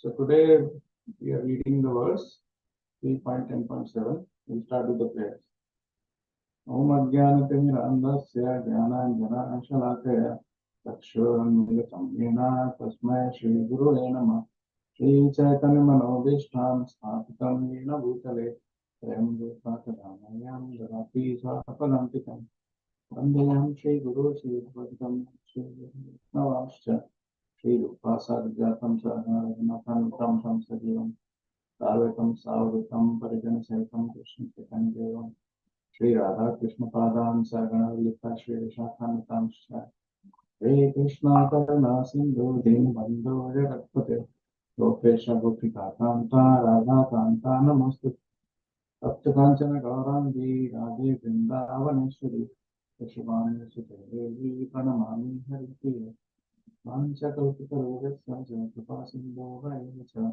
So today we are reading the verse 3.10.7. We'll start with the prayers. Om Ajnanatimiraandhasya Jnananjanashalaakaya Chakshurunmilitam Yena Tasmai Shri Gurave Namah Shri Chaitanya Manobishtam Sthapitam Yena Bhutale Swayam Rupa Kadamayan Dadapi Swapadantikam Vandeyam Shri Guru Shri Bhagavatam Shri Vaishnavascha Shri Rupa Sarjatam Saranathanatam Tam Sajivam Sarvetam Sarvatam Parijana Saitam Krishna Chaitanya Devam Shri Radha Krishna Padam Sagana Lita Shri Vishakanatam Shri Hare Krishna Karuna Sindhu Dinbandhu Jagatpate Gopesha Gopika Kanta Radha Kanta Namaste Bhakta Kanchana Gaurangi Radhe Vrindavaneshwari Vishvani Sute Devi Pranamami Haripriya Vanchakalpitarodasya Jayakripa Sindhu Vayecha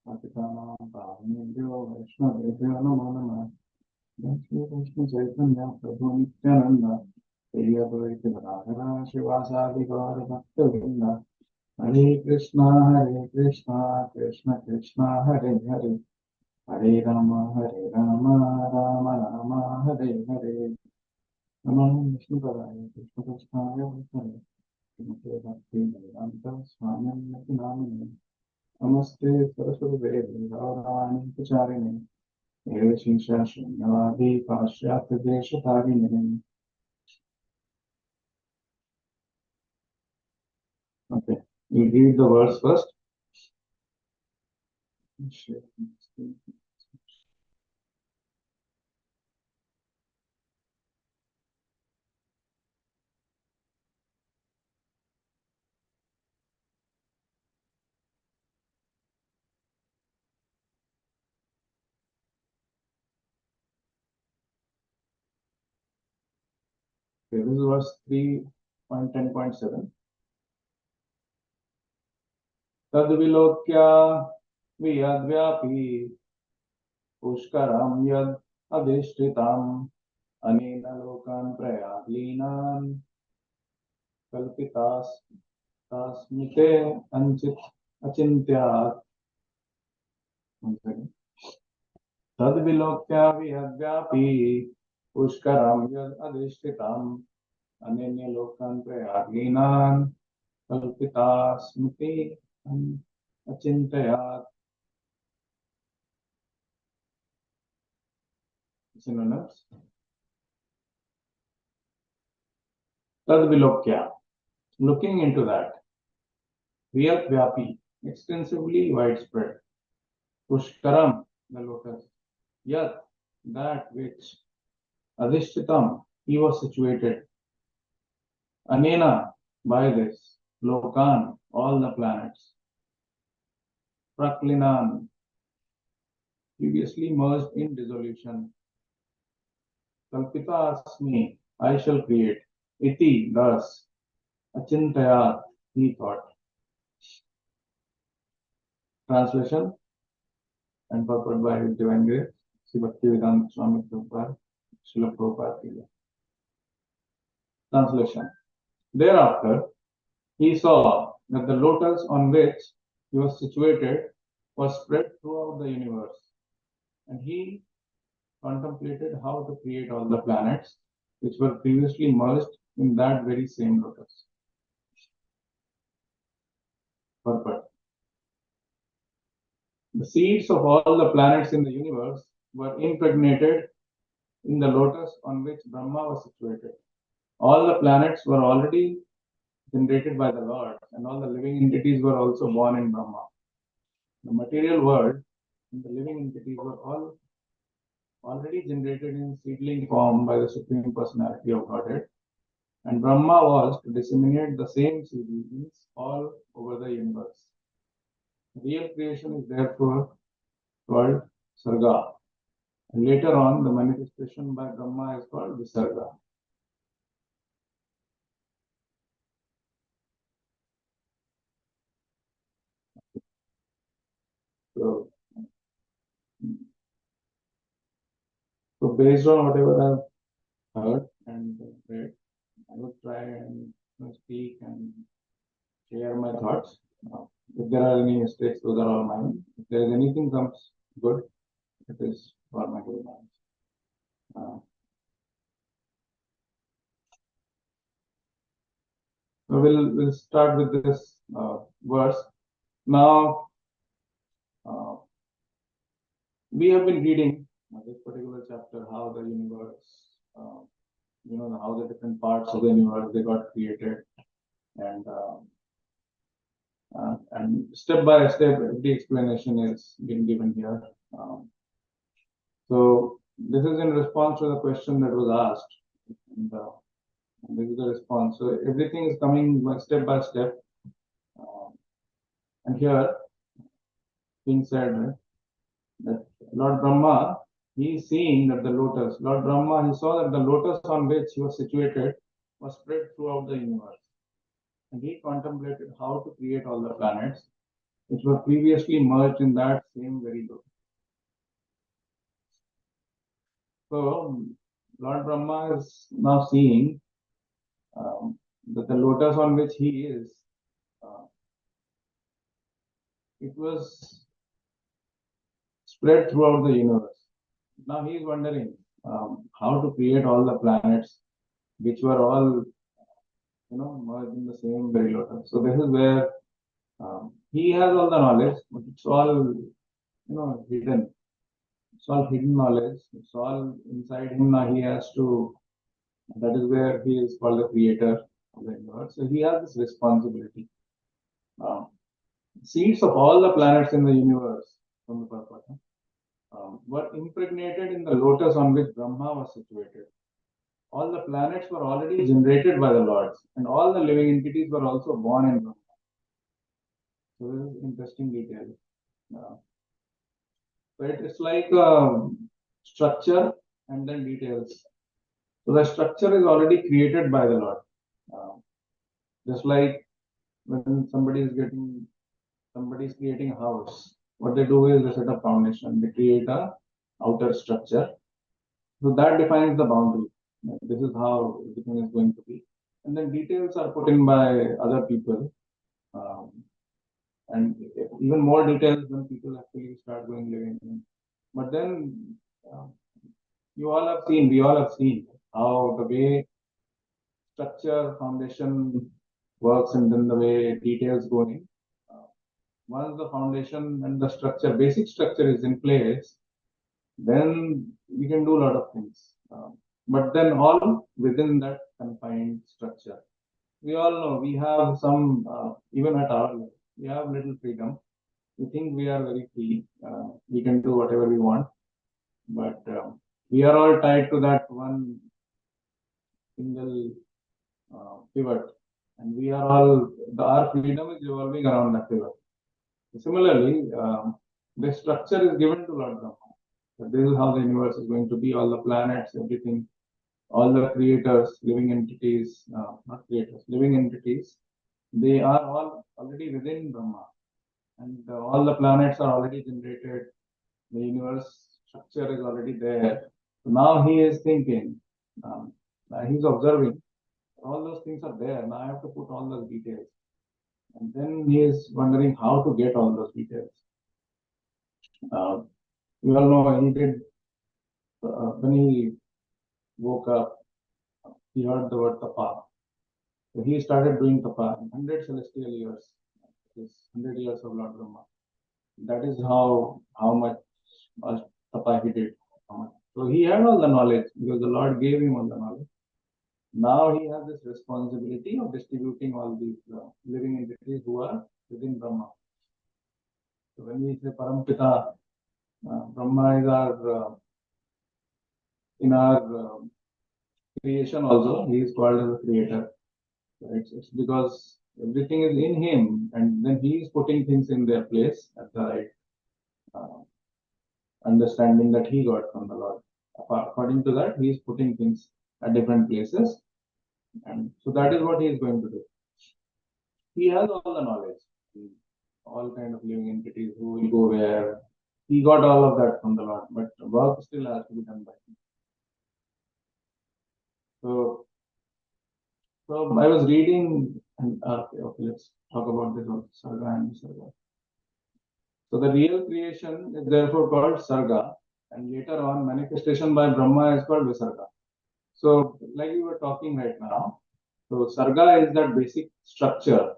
Patitanam Pavanebhyo Vaishnavebhyo Namo Namah Shri Krishna Chaitanya Prabhu Nityananda Shri Advaita Gadadhara Shivasadi Gaura Bhakta Vrinda Hare Krishna Krishna Krishna Hare Hare Hare Rama Rama Rama Hare Hare Namah Vishnu Padaya Krishna Krishna Hare Namaste Bhakti Vedanta Swami Namini Namaste Saraswati Devi Gauravani Pacharini Evashisha Shunyavadi Pashyatya Deshatharini. Okay, we read the verse first. Okay, this is verse 3.10.7. Tadvilokya viyadvyapi pushkaram yad adishtitam anena lokan prayadlinan kalpitas tasmite anchit achintyat. Tadvilokya viyadvyapi pushkaram yad adishtitam anena lokan prayadlinan kalpitas smiti achintayat. Synonyms. Tadvilokya, looking into that. Vyapvyapi, extensively widespread. Pushkaram, the lotus. Yat, that which. Adhishtitam, he was situated. Anena, by this. Lokan, all the planets. Praklinan, previously merged in dissolution. Kalpita asmi, I shall create. Iti, thus. Achintayat, he thought. Translation and purport by His Divine Grace, Sri Bhaktivedanta Swami Prabhupada, Srila Prabhupada. Translation. Thereafter, he saw that the lotus on which he was situated was spread throughout the universe, and he contemplated how to create all the planets which were previously merged in that very same lotus. Purport. The seeds of all the planets in the universe were impregnated in the lotus on which Brahma was situated. All the planets were already generated by the Lord, and all the living entities were also born in Brahma. The material world and the living entities were all already generated in seedling form by the Supreme Personality of Godhead, and Brahma was to disseminate the same seedlings all over the universe. Real creation is therefore called Sarga, and later on the manifestation by Brahma is called Visarga. So based on whatever I've heard and read, I would try and speak and share my thoughts. If there are any mistakes, those are all mine. If there is anything comes good, it is for my good mind. So we'll start with this verse. Now, we have been reading this particular chapter, how the universe, how the different parts of the universe they got created, and step by step, the explanation is being given here. So this is in response to the question that was asked, and this is the response. So everything is coming step by step, and here being said, right, that Lord Brahma, he is seeing that the lotus, Lord Brahma, he saw that the lotus on which he was situated was spread throughout the universe. And he contemplated how to create all the planets which were previously merged in that same very lotus. So Lord Brahma is now seeing that the lotus on which he is, it was spread throughout the universe. Now he is wondering how to create all the planets which were all merged in the same very lotus. So this is where he has all the knowledge, but it's all hidden. It's all hidden knowledge. It's all inside him. Now he has to. That is where he is called the creator of the universe. So he has this responsibility. Seeds of all the planets in the universe from the Bhagavatam were impregnated in the lotus on which Brahma was situated. All the planets were already generated by the Lords, and all the living entities were also born in Brahma. So this is interesting detail. So it's like structure and then details. So the structure is already created by the Lord. Just like when somebody is creating a house, what they do is they set a foundation, they create a outer structure. So that defines the boundary. This is how everything is going to be. And then details are put in by other people. And even more details when people actually start going living in. But then we all have seen how the way structure, foundation works, and then the way details go in. Once the foundation and the structure, basic structure is in place, then we can do a lot of things. But then all within that confined structure. We all know we have some, even at our level, we have little freedom. We think we are very free. We can do whatever we want. But we are all tied to that one single pivot. And we are all, our freedom is revolving around that pivot. Similarly, the structure is given to Lord Brahma. So this is how the universe is going to be, all the planets, everything, all the creators, living entities, not creators, living entities, they are all already within Brahma. And all the planets are already generated. The universe structure is already there. So now he is thinking, he's observing, all those things are there. Now I have to put all those details. And then he is wondering how to get all those details. We all know he did, when he woke up, he heard the word tapa. So he started doing tapa in 100 celestial years. This 100 years of Lord Brahma. That is how much tapa he did. So he had all the knowledge because the Lord gave him all the knowledge. Now he has this responsibility of distributing all these living entities who are within Brahma. So when we say Parampita, Brahma is our, in our creation also, he is called as a creator. So it's because everything is in him, and then he is putting things in their place at the right understanding that he got from the Lord. According to that, he is putting things at different places, and so that is what he is going to do. He has all the knowledge, all kind of living entities who will go where. He got all of that from the Lord, but work still has to be done by him. So I was reading And okay, let's talk about this also, Sarga and Visarga. So the real creation is therefore called Sarga, and later on manifestation by Brahma is called Visarga. So like we were talking right now, so Sarga is that basic structure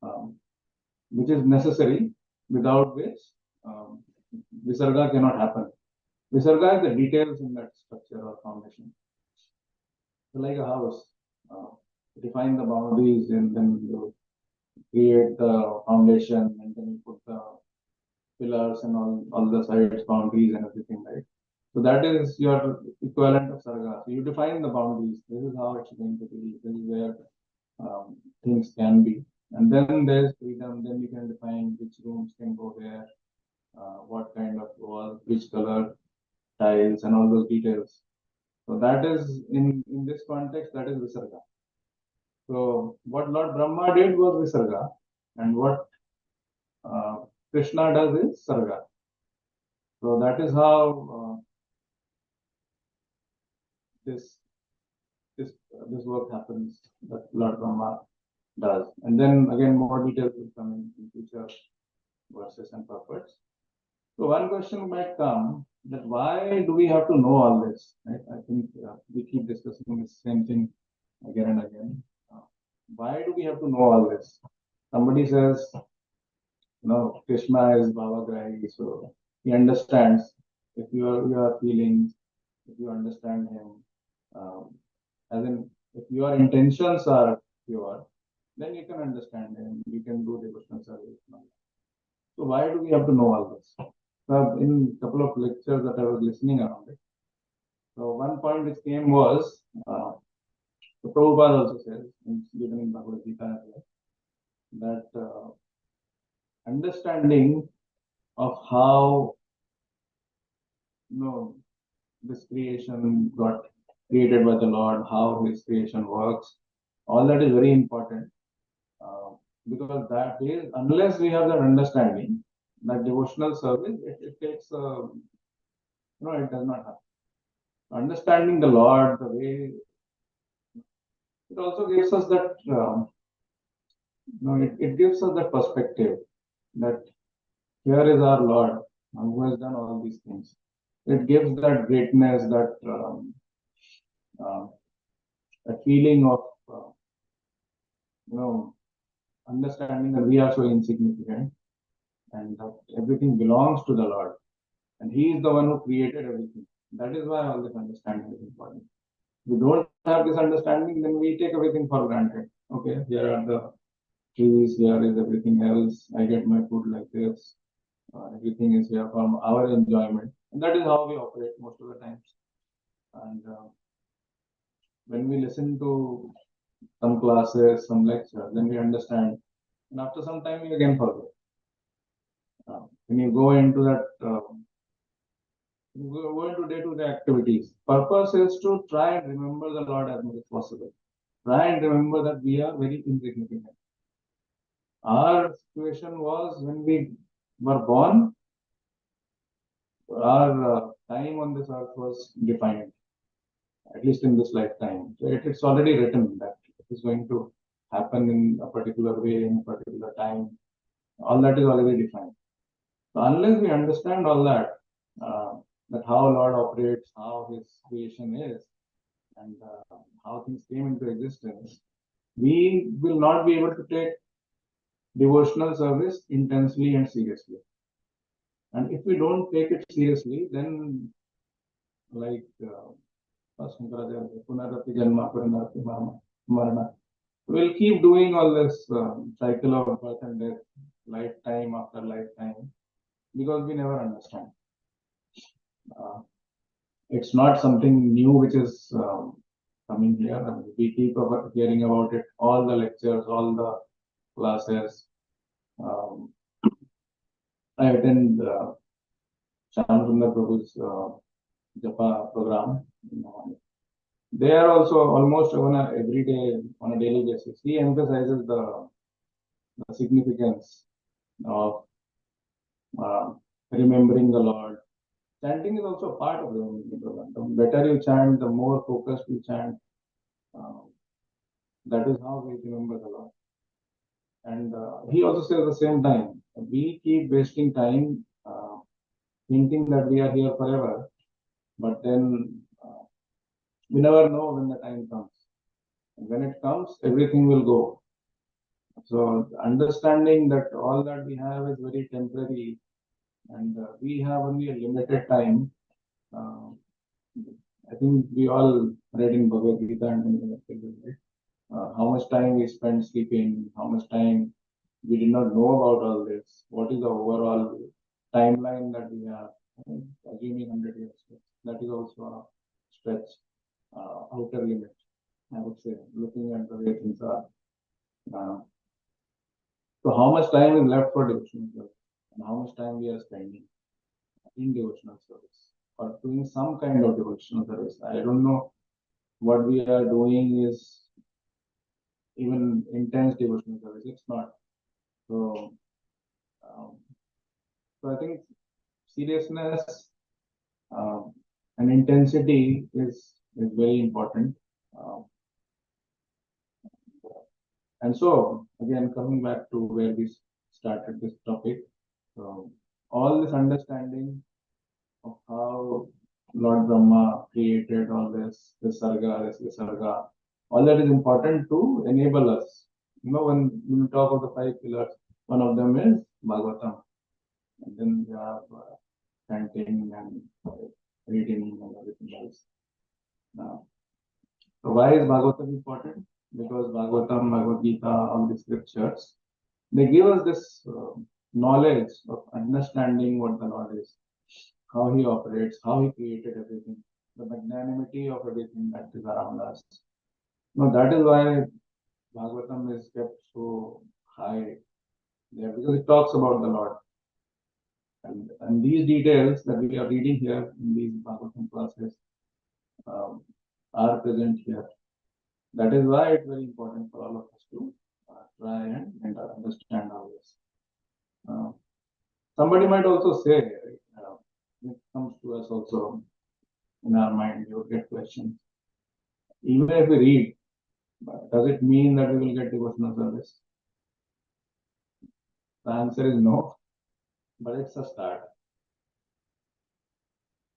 um, which is necessary, without which um, Visarga cannot happen. Visarga is the details in that structure or foundation. So like a house, uh, define the boundaries and then you create the foundation and then you put the pillars and all the sides, boundaries and everything, right? So that is your equivalent of Sarga. So you define the boundaries. This is how it's going to be. This is where things can be. And then there's freedom. Then you can define which rooms can go where, what kind of wall, which color, tiles, and all those details. So that is in this context, that is Visarga. So what Lord Brahma did was Visarga, and what uh, Krishna does is Sarga. So that is how this this work happens that Lord Brahma does. And then again, more details will come in future verses and purports. So one question might come that why do we have to know all this? Right? I think we keep discussing the same thing again and again. Why do we have to know all this? Somebody says, Krishna is Bhavagrahi, so he understands. If you are feeling, if you understand him, um, as in, if your intentions are pure, then you can understand him. You can do devotional service. So why do we have to know all this? So in a couple of lectures that I was listening around it, so one point which came was the Prabhupada also says, given in Bhagavad Gita as well, that understanding of how this creation got created by the Lord, how His creation works, all that is very important. Because that is, unless we have that understanding, that devotional service, it takes, it does not happen. Understanding the Lord, the way, it also gives us that, it gives us that perspective that here is our Lord who has done all these things. It gives that greatness, that feeling of, understanding that we are so insignificant and that everything belongs to the Lord. And He is the one who created everything. That is why all this understanding is important. If we don't have this understanding, then we take everything for granted. Okay, here are the trees, here is everything else. I get my food like this. Everything is here for our enjoyment. And that is how we operate most of the times. And when we listen to some classes, some lecture, then we understand. And after some time, we again forget. When you go into that, you go into day-to-day activities, purpose is to try and remember the Lord as much as possible. Try and remember that we are very insignificant. Our situation was when we were born, our time on this earth was defined, at least in this lifetime. So it's already written that it is going to happen in a particular way, in a particular time. All that is already defined. So unless we understand all that how Lord operates, how His creation is, and how things came into existence, we will not be able to take devotional service intensely and seriously. And if we don't take it seriously, then like Punarati Janma, Punarati Marana, we'll keep doing all this cycle of birth and death, lifetime after lifetime, because we never understand. It's not something new which is coming here. I mean, we keep hearing about it, all the lectures, all the classes. I attend Shamsundar Prabhu's Japa program. They are also almost on a every day, on a daily basis. He emphasizes the significance of uh, remembering the Lord. Chanting is also a part of the program. The better you chant, the more focused you chant, uh, That is how we remember the Lord. And he also says at the same time, we keep wasting time thinking that we are here forever, but then we never know when the time comes. And when it comes, everything will go. So understanding that all that we have is very temporary, and we have only a limited time. I think we all read in Bhagavad Gita and how much time we spend sleeping, how much time we did not know about all this. What is the overall timeline that we have? Assuming 100 years, that is also a stretch, outer limit, I would say, looking at the way things are. So how much time is left for devotional service, and how much time we are spending in devotional service or doing some kind of devotional service? I don't know what we are doing is even intense devotional service. It's not. So, um, so I think seriousness and intensity is very important. Um, and so again, coming back to where we started this topic, so all this understanding of how Lord Brahma created all this sarga, this visarga, all that is important to enable us. When we talk of the five pillars, one of them is Bhagavatam, and then we have chanting and reading and everything else. Now, so why is Bhagavatam important? Because Bhagavatam, Bhagavad Gita, all the scriptures, they give us this knowledge of understanding what the Lord is, how He operates, how He created everything, the magnanimity of everything that is around us. Now that is why Bhagavatam is kept so high there, because it talks about the Lord. And these details that we are reading here in these Bhagavatam classes are present here. That is why it's very important for all of us to try and understand all this. Somebody might also say, it comes to us also in our mind, you will get questions. Even if we read, does it mean that we will get devotional service? The answer is no, but it's a start.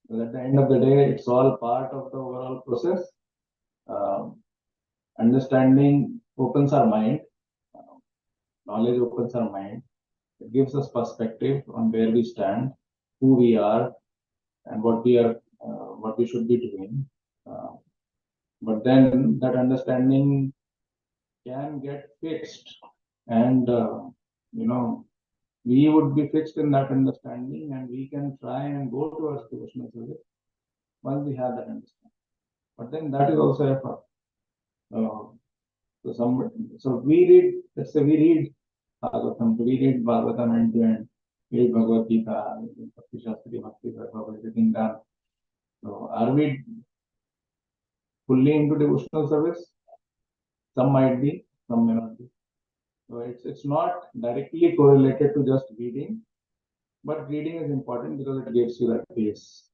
But at the end of the day, it's all part of the overall process. Understanding opens our mind, knowledge opens our mind. It gives us perspective on where we stand, who we are, and what we should be doing. But then that understanding can get fixed, and we would be fixed in that understanding, and we can try and go towards devotional service once we have that understanding. But then that is also effort. So we read, let's say we read Bhagavatam, so we read Bhagavatam end to end, we read Bhagavad Gita, Bhakti Shastri, Bhakti Vaibhav, everything done. So are we fully into devotional service? Some might be, some may not be. So it's not directly correlated to just reading, but reading is important because it gives you that base.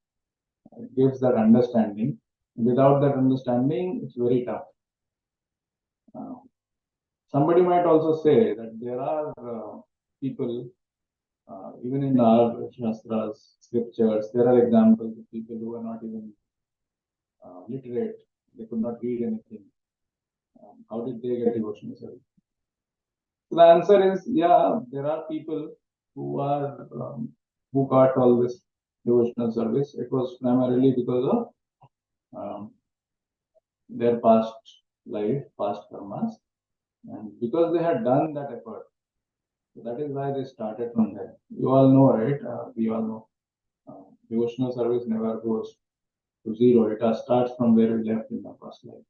It gives that understanding. Without that understanding, it's very tough. Somebody might also say that there are people, even in our Shastras, scriptures, there are examples of people who are not even literate. They could not read anything. How did they get devotional service? So the answer is, yeah, there are people who are who got all this devotional service. It was primarily because of their past life, past karmas, and because they had done that effort. So that is why they started from there. You all know, right? We all know. Devotional service never goes to zero. It starts from where we left in the past life.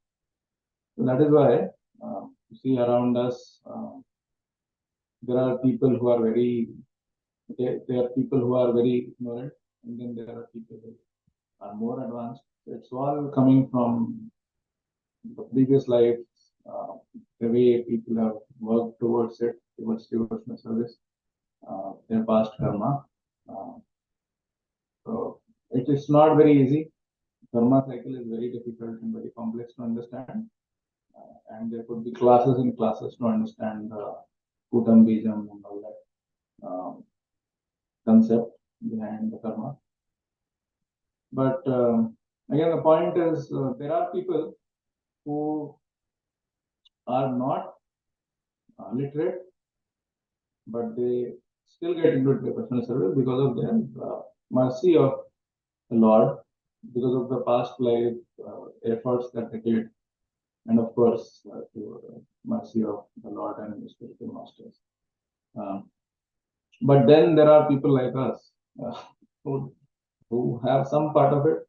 So that is why you see around us, there are people who are there are people who are very ignorant, and then there are people who are more advanced. It's all coming from the previous life, the way people have worked towards it, towards devotional service, their past karma. So it is not very easy. Karma cycle is very difficult and very complex to understand. and there could be classes in classes to understand the Kutam Bijam and all that concept behind the karma. But again, the point is there are people who are not literate, but they still get into devotional service because of their mercy of the Lord, because of the past life efforts that they did, and of course, the mercy of the Lord and the spiritual masters. But then there are people like us who have some part of it,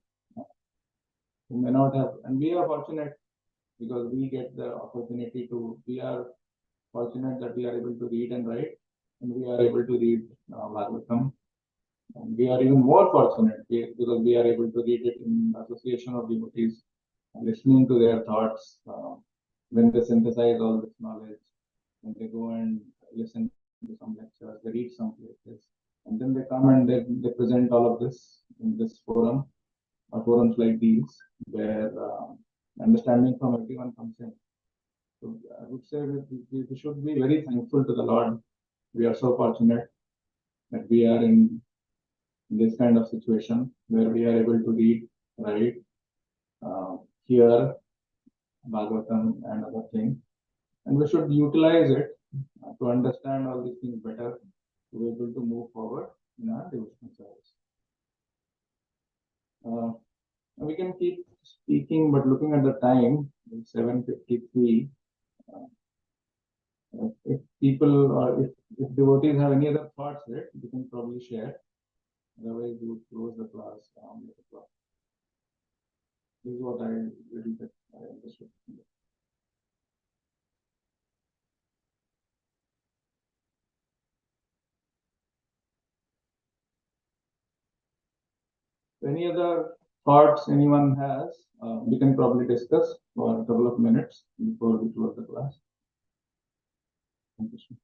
who may not have, and we are fortunate because we get the opportunity to, we are fortunate that we are able to read and write, and we are able to read Bhagavatam. And we are even more fortunate because we are able to read it in association of devotees, listening to their thoughts when they synthesize all this knowledge, when they go and listen to some lectures, they read some places, and then they come and they present all of this in this forum, or forums like these, where understanding from everyone comes in. So I would say we should be very thankful to the Lord. We are so fortunate that we are in this kind of situation where we are able to read, write, hear Bhagavatam and other things, and we should utilize it to understand all these things better, to be able to move forward in our devotional service. We can keep speaking, but looking at the time, it's 7:53. If people or if devotees have any other thoughts, right, you can probably share. Otherwise, we would close the class around 8 o'clock. This is what I really bit I understood. Any other thoughts anyone has, we can probably discuss for a couple of minutes before we close the class. Thank you.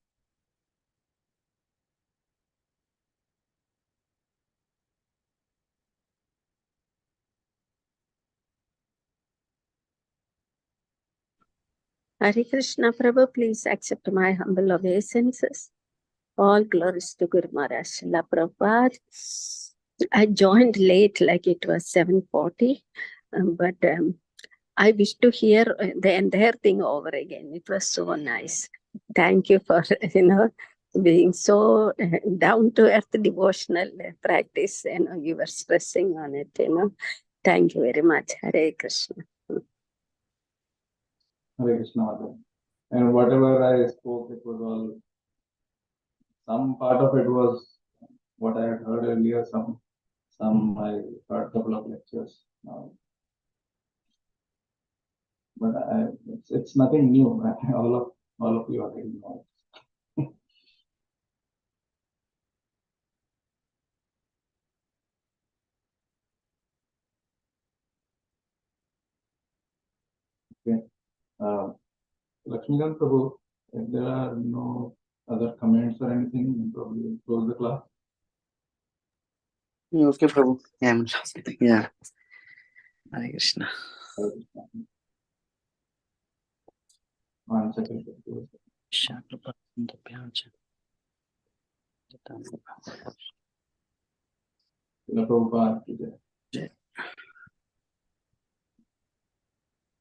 Hare Krishna, Prabhu, please accept my humble obeisances. All glories to Guru Maharaj, Srila Prabhupada. I joined late, like it was 7:40, but I wish to hear the entire thing over again. It was so nice. Thank you for, being so down to earth devotional practice. You were stressing on it, Thank you very much. Hare Krishna. Hare Krishna, Mother. And whatever I spoke, it was all, some part of it was what I had heard earlier, some I heard a couple of lectures. But it's nothing new. All of you already know. Okay. Lakshmikant Prabhu, if there are no other comments or anything, we probably close the class. Okay, Prabhu. Yeah. Hare Krishna. One second. Prabhupada.